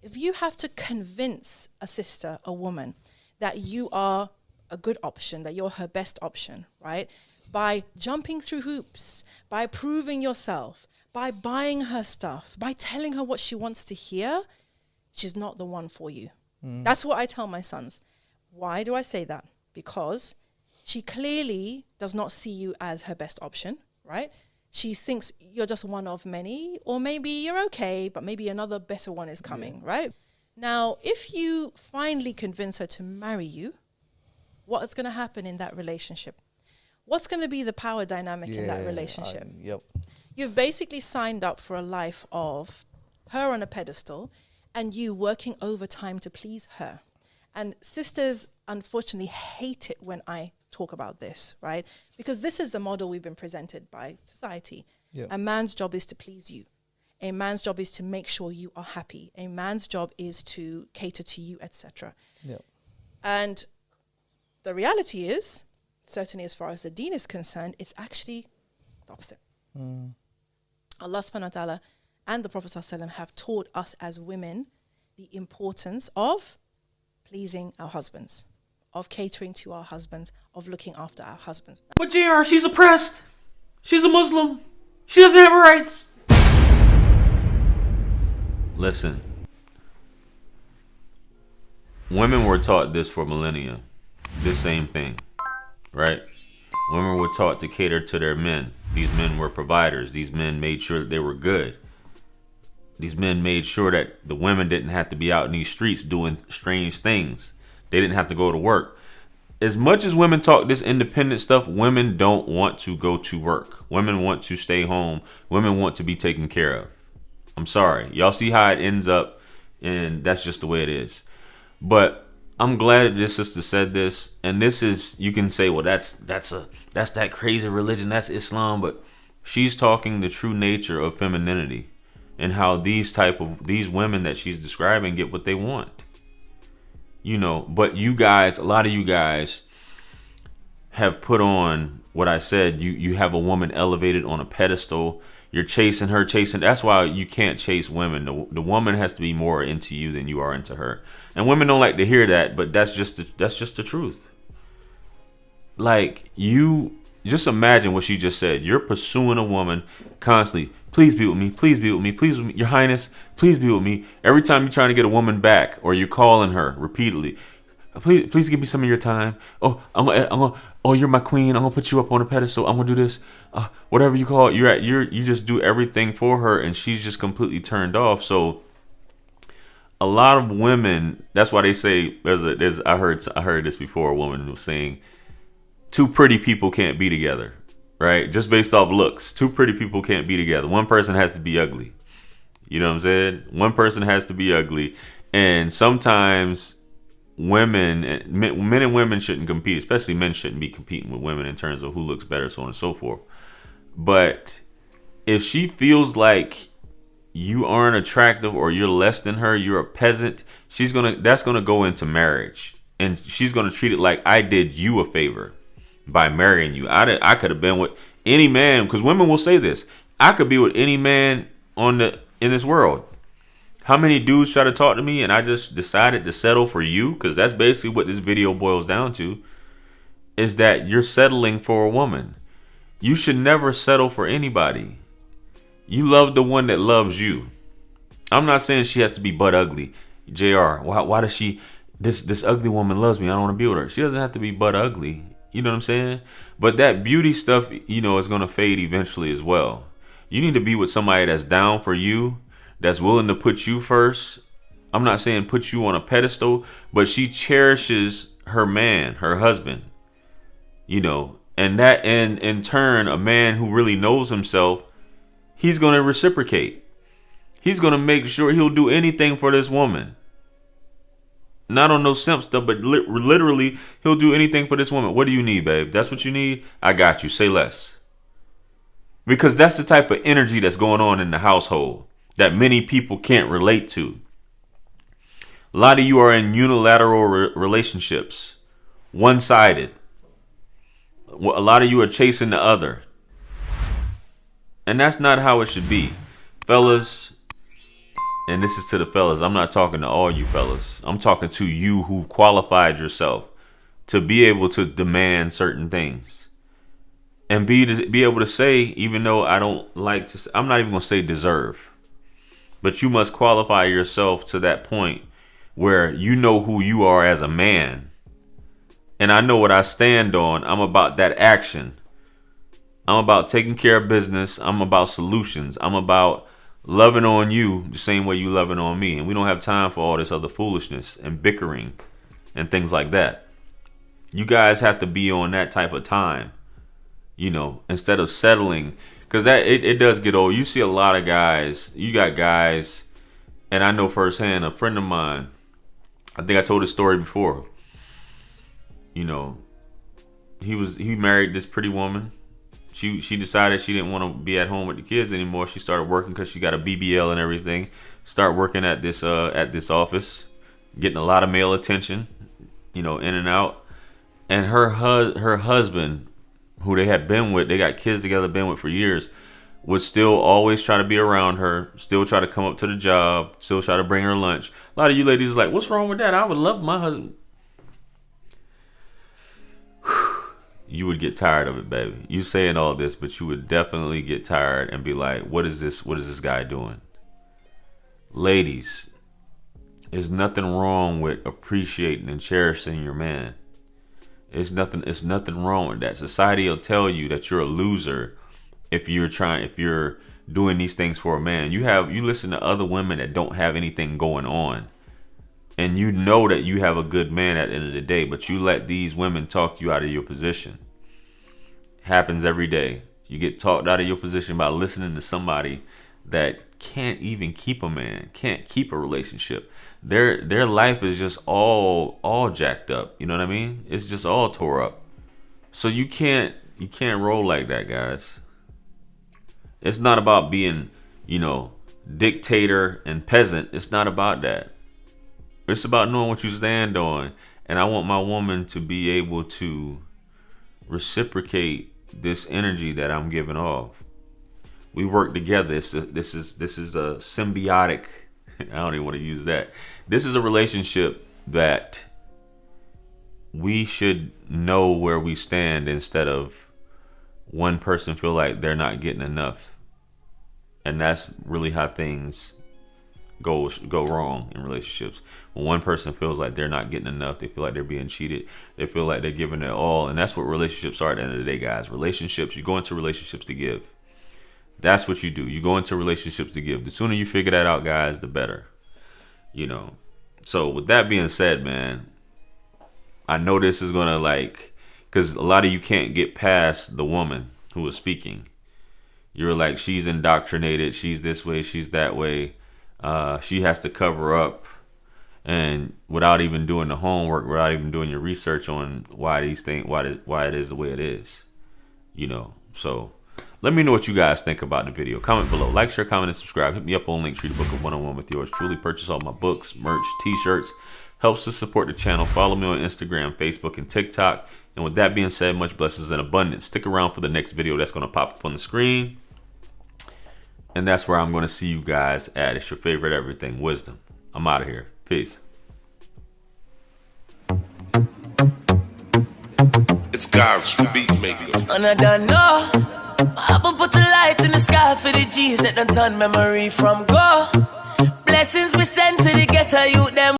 if you have to convince a sister, a woman, that you are a good option, that you're her best option, right? By jumping through hoops, by proving yourself, by buying her stuff, by telling her what she wants to hear, she's not the one for you. That's what I tell my sons. Why do I say that? Because she clearly does not see you as her best option, right? She thinks you're just one of many, or maybe you're okay, but maybe another better one is coming, right? Now, if you finally convince her to marry you, what is going to happen in that relationship? What's going to be the power dynamic in that relationship? You've basically signed up for a life of her on a pedestal and you working overtime to please her. And sisters, unfortunately, hate it when I talk about this, right? Because this is the model we've been presented by society. A man's job is to please you. A man's job is to make sure you are happy. A man's job is to cater to you, etc. And the reality is, certainly as far as the deen is concerned, it's actually the opposite. Allah subhanahu wa ta'ala and the Prophet sallallahu alaihi wasallam have taught us as women the importance of pleasing our husbands, of catering to our husbands, of looking after our husbands. But JR, she's oppressed. She's a Muslim. She doesn't have rights. Listen. Women were taught this for millennia. This same thing. Right? Women were taught to cater to their men. These men were providers. These men made sure that they were good. These men made sure that the women didn't have to be out in these streets doing strange things. They didn't have to go to work. As much as women talk this independent stuff, women don't want to go to work. Women want to stay home. Women want to be taken care of. I'm sorry. Y'all see how it ends up, and that's just the way it is. But I'm glad that this sister said this, and this is, you can say, well, that's that crazy religion, that's Islam, but she's talking the true nature of femininity and how these women that she's describing get what they want. You know, but you guys, a lot of you guys have put on what I said. You have a woman elevated on a pedestal. You're chasing her. That's why you can't chase women. The woman has to be more into you than you are into her. And women don't like to hear that, but that's just the truth. Like, you just imagine what she just said. You're pursuing a woman constantly. Please be with me. Please be with me. Please, with me. Your Highness, please be with me. Every time you're trying to get a woman back, or you're calling her repeatedly, please give me some of your time. Oh, oh, you're my queen. I'm gonna put you up on a pedestal. I'm gonna do this. Whatever you call it, you just do everything for her, and she's just completely turned off. So a lot of women, that's why they say I heard this before. A woman was saying, two pretty people can't be together. Right? Just based off looks. Two pretty people can't be together. One person has to be ugly. You know what I'm saying? One person has to be ugly. And sometimes men and women shouldn't compete. Especially men shouldn't be competing with women in terms of who looks better, so on and so forth. But if she feels like you aren't attractive or you're less than her, you're a peasant, that's gonna go into marriage. And she's gonna treat it like I did you a favor by marrying you. I could have been with any man, because women will say this. I could be with any man in this world. How many dudes try to talk to me and I just decided to settle for you? Because that's basically what this video boils down to, is that you're settling for a woman. You should never settle for anybody. You love the one that loves you. I'm not saying she has to be butt ugly. JR, why does this ugly woman loves me? I don't want to be with her. She doesn't have to be butt ugly. You know what I'm saying? But that beauty stuff, is going to fade eventually as well. You need to be with somebody that's down for you, that's willing to put you first. I'm not saying put you on a pedestal, but she cherishes her man, her husband. And that in turn, a man who really knows himself, he's going to reciprocate. He's going to make sure he'll do anything for this woman. Not on no simp stuff, but literally, he'll do anything for this woman. What do you need, babe? That's what you need? I got you. Say less. Because that's the type of energy that's going on in the household that many people can't relate to. A lot of you are in unilateral relationships. One-sided. A lot of you are chasing the other. And that's not how it should be. Fellas, and this is to the fellas, I'm not talking to all you fellas. I'm talking to you who've qualified yourself to be able to demand certain things. And be able to say, even though I don't like to, I'm not even going to say deserve. But you must qualify yourself to that point where you know who you are as a man. And I know what I stand on. I'm about that action. I'm about taking care of business. I'm about solutions. I'm about loving on you the same way you loving on me. And we don't have time for all this other foolishness and bickering and things like that. You guys have to be on that type of time, you know, instead of settling. Because that it does get old. You see a lot of guys. You got guys, and I know firsthand, a friend of mine, I think I told this story before. You know, he married this pretty woman. She decided she didn't want to be at home with the kids anymore. She started working because she got a BBL and everything. Start working at this office, getting a lot of male attention, you know, in and out. And her husband, who they had been with, they got kids together, been with for years, would still always try to be around her, still try to come up to the job, still try to bring her lunch. A lot of you ladies are like, what's wrong with that? I would love my husband. You would get tired of it, baby. You saying all this, but you would definitely get tired and be like, what is this guy doing? Ladies, there's nothing wrong with appreciating and cherishing your man. It's nothing wrong with that. Society will tell you that you're a loser if you're doing these things for a man. You listen to other women that don't have anything going on, and you know that you have a good man at the end of the day, but you let these women talk you out of your position. Happens every day. You get talked out of your position by listening to somebody that can't even keep a man, can't keep a relationship. Their life is just all jacked up. You know what I mean? It's just all tore up. So you can't roll like that, guys. It's not about being, you know, dictator and peasant. It's not about that. It's about knowing what you stand on. And I want my woman to be able to reciprocate this energy that I'm giving off. We work together. This is a symbiotic. I don't even want to use that. This is a relationship that we should know where we stand instead of one person feel like they're not getting enough. And that's really how things go wrong in relationships. When one person feels like they're not getting enough, they feel like they're being cheated, they feel like they're giving it all. And that's what relationships are at the end of the day, guys. Relationships, you go into relationships to give. That's what you do. You go into relationships to give. The sooner you figure that out, guys, the better. You know. So with that being said, man, I know this is gonna because a lot of you can't get past the woman who is speaking. You're like, she's indoctrinated, she's this way, she's that way. She has to cover up, and without even doing the homework, without even doing your research on why these things, why it is the way it is. You know. So let me know what you guys think about the video. Comment below. Like, share, comment, and subscribe. Hit me up on Linktree to book a one-on-one with yours truly. Purchase all my books, merch, t-shirts. Helps to support the channel. Follow me on Instagram, Facebook, and TikTok. And with that being said, much blessings and abundance. Stick around for the next video that's going to pop up on the screen. And that's where I'm going to see you guys at. It's your favorite everything, Wisdom. I'm out of here. Peace. It's God's beat maker. And I don't know. I haven't put a light in the sky for the G's that done turn memory from go. Blessings we send to the ghetto youth them.